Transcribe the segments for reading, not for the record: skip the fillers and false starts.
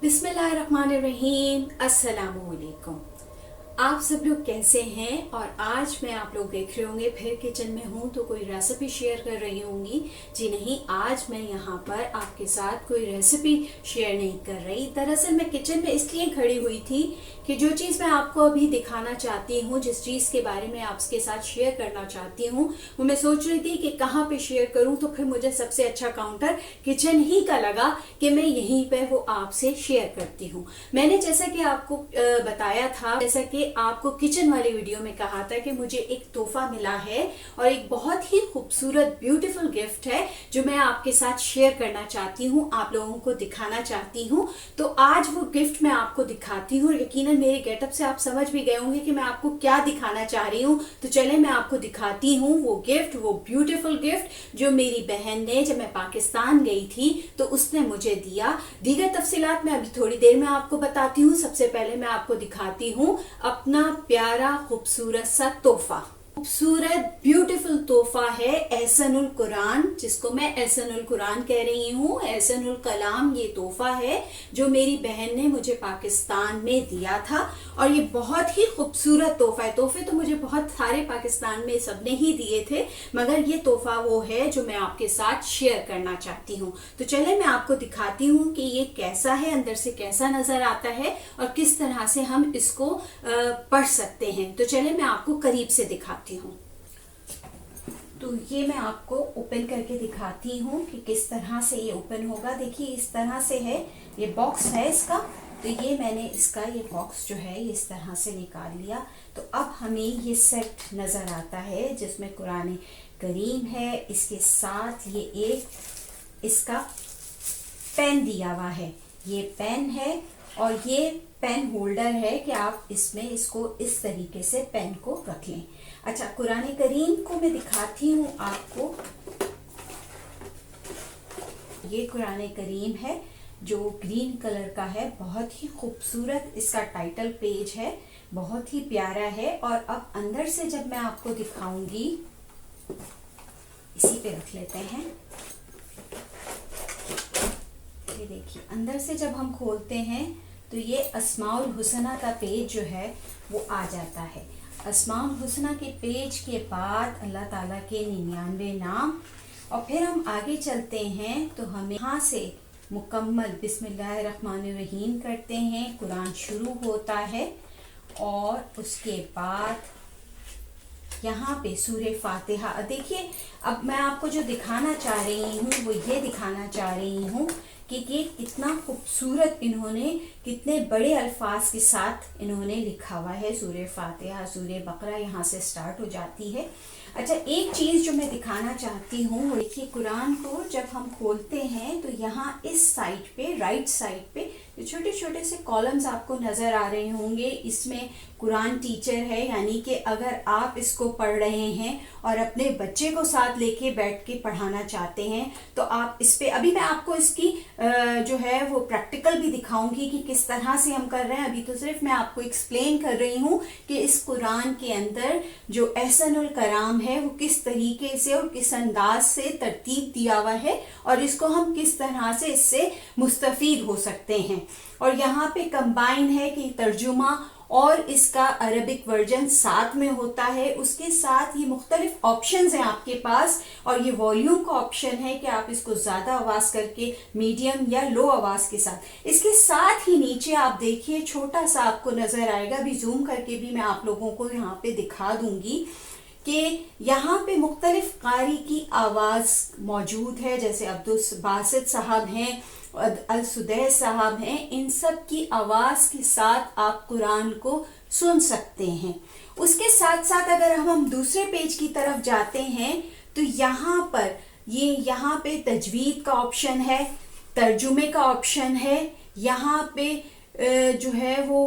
बिस्मिल्लाहिर्रहमानिर्रहीम। अस्सलामुअलैकुम। आप सब लोग कैसे हैं? और आज मैं आप लोग देख रहे होंगे फिर किचन में हूँ तो कोई रेसिपी शेयर कर रही होंगी। जी नहीं, आज मैं यहाँ पर आपके साथ कोई रेसिपी शेयर नहीं कर रही। दरअसल मैं किचन में इसलिए खड़ी हुई थी कि जो चीज़ मैं आपको अभी दिखाना चाहती हूँ, जिस चीज़ के बारे में आपके साथ शेयर करना चाहती हूँ, वो मैं सोच रही थी कि कहाँ पे शेयर करूँ। तो फिर मुझे सबसे अच्छा काउंटर किचन ही का लगा कि मैं यहीं पे वो आपसे शेयर करती हूँ। मैंने जैसा कि आपको बताया था, जैसा कि आपको किचन वाली वीडियो में कहा था कि मुझे एक तोहफा मिला है और एक बहुत ही खूबसूरत ब्यूटीफुल गिफ्ट है जो मैं आपके साथ शेयर करना चाहती हूँ, आप लोगों को दिखाना चाहती हूँ। तो आज वो गिफ्ट मैं आपको दिखाती हूँ। यकीनन मेरे गेटअप से आप समझ भी गए होंगे कि मैं आपको क्या दिखाना चाह रही हूँ। तो चले मैं आपको दिखाती हूँ वो गिफ्ट, वो ब्यूटीफुल गिफ्ट जो मेरी बहन ने जब मैं पाकिस्तान गई थी तो उसने मुझे दिया। दीगर तफसीलात मैं अभी थोड़ी देर में आपको बताती हूँ। सबसे पहले मैं आपको दिखाती हूँ अपना प्यारा खूबसूरत सा तोहफा। खूबसूरत ब्यूटीफुल तोहफा है एहसनुल कुरान, जिसको मैं एहसनुल कुरान कह रही हूँ, एहसनुल कलाम। ये तोहफा है जो मेरी बहन ने मुझे पाकिस्तान में दिया था और ये बहुत ही खूबसूरत तोहफा है। तोहफे तो मुझे बहुत सारे पाकिस्तान में सबने ही दिए थे, मगर ये तोहफा वो है जो मैं आपके साथ शेयर करना चाहती हूँ। तो चले मैं आपको दिखाती हूँ कि ये कैसा है, अंदर से कैसा नजर आता है और किस तरह से हम इसको पढ़ सकते हैं। तो चले मैं आपको करीब से दिखाती हूँ। तो ये मैं आपको ओपन करके दिखाती हूँ कि किस तरह से ये ओपन होगा। देखिए इस तरह से है, ये बॉक्स है इसका। तो ये मैंने इसका ये बॉक्स जो है ये इस तरह से निकाल लिया। तो अब हमें ये सेट नज़र आता है जिसमें कुरान करीम है, इसके साथ ये एक इसका पेन दिया हुआ है। ये पेन है और ये पेन होल्डर है कि आप इसमें इसको इस तरीके से पेन को रख लें। अच्छा, कुरान करीम को मैं दिखाती हूँ आपको। ये कुरान करीम है जो ग्रीन कलर का है, बहुत ही खूबसूरत इसका टाइटल पेज है, बहुत ही प्यारा है। और अब अंदर से जब मैं आपको दिखाऊंगी, इसी पे रख लेते हैं। ये देखिए अंदर से जब हम खोलते हैं तो ये अस्माउल हुसना का पेज जो है वो आ जाता है। अस्माउल हुसना के पेज के बाद अल्लाह ताला के 99 नाम, और फिर हम आगे चलते हैं तो हमें यहाँ से मुकम्मल बिस्मिल्लाहिर्रहमानिर्रहीम करते हैं, कुरान शुरू होता है और उसके बाद यहाँ पे सूरे फातिहा। देखिए अब मैं आपको जो दिखाना चाह रही हूँ वो ये दिखाना चाह रही हूँ कि ये कितना खूबसूरत इन्होंने, कितने बड़े अल्फाज के साथ इन्होंने लिखा हुआ है। सूरे फातिहा, सूरे बकरा यहाँ से स्टार्ट हो जाती है। अच्छा, एक चीज़ जो मैं दिखाना चाहती हूँ, देखिए कुरान को जब हम खोलते हैं तो यहाँ इस साइड पे, राइट साइड पे छोटे छोटे से कॉलम्स आपको नज़र आ रहे होंगे। इसमें कुरान टीचर है, यानी कि अगर आप इसको पढ़ रहे हैं और अपने बच्चे को साथ लेके बैठ के पढ़ाना चाहते हैं तो आप इस पे, अभी मैं आपको इसकी जो है वो प्रैक्टिकल भी दिखाऊंगी कि किस तरह से हम कर रहे हैं। अभी तो सिर्फ मैं आपको एक्सप्लेन कर रही हूँ कि इस कुरान के अंदर जो एहसनुल कलाम है वो किस तरीके से और किस अंदाज से तरतीब दिया हुआ है और इसको हम किस तरह से इससे मुस्तफीद हो सकते हैं। और यहाँ पे कंबाइन है कि तर्जुमा और इसका अरबिक वर्जन साथ में होता है। उसके साथ ये मुख्तलिफ ऑप्शंस हैं आपके पास, और ये वॉल्यूम का ऑप्शन है कि आप इसको ज़्यादा आवाज़ करके, मीडियम या लो आवाज़ के साथ। इसके साथ ही नीचे आप देखिए छोटा सा आपको नज़र आएगा, अभी जूम करके भी मैं आप लोगों को यहाँ पे दिखा दूंगी कि यहाँ पे मुख्तलिफ कारी की आवाज़ मौजूद है। जैसे अब्दुल बासित साहब हैं, अल सुदैस साहब हैं, इन सब की आवाज़ के साथ आप कुरान को सुन सकते हैं। उसके साथ साथ अगर हम दूसरे पेज की तरफ जाते हैं तो यहाँ पर यहाँ पे तजवीद का ऑप्शन है, तर्जुमे का ऑप्शन है, यहाँ पे जो है वो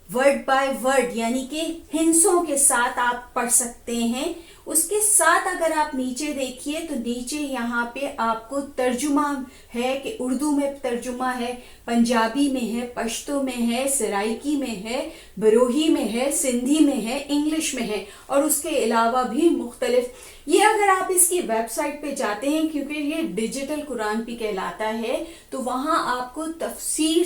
वर्ड बाय वर्ड यानी कि हिंसों के साथ आप पढ़ सकते हैं। उसके साथ अगर आप नीचे देखिए तो नीचे यहाँ पे आपको तर्जुमा है कि उर्दू में तर्जुमा है, पंजाबी में है, पश्तो में है, सराइकी में है, बरोही में है, सिंधी में है, इंग्लिश में है, और उसके अलावा भी मुख्तलिफ। ये अगर आप इसकी वेबसाइट पे जाते हैं, क्योंकि ये डिजिटल कुरान भी कहलाता है, तो वहाँ आपको तफसीर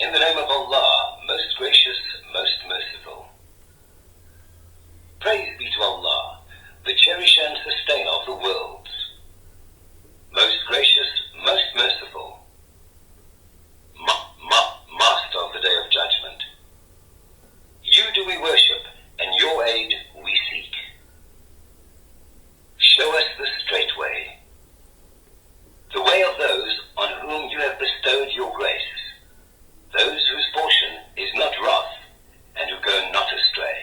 In the name of Allah, most gracious, most merciful. Praise be to Allah, the cherisher and sustainer of the worlds. Most gracious, most merciful. Master of the day of judgment. You do we worship, and your aid we seek. Show us the straight way, the way of those on whom you have bestowed your grace, those whose portion is not wrath, and who go not astray.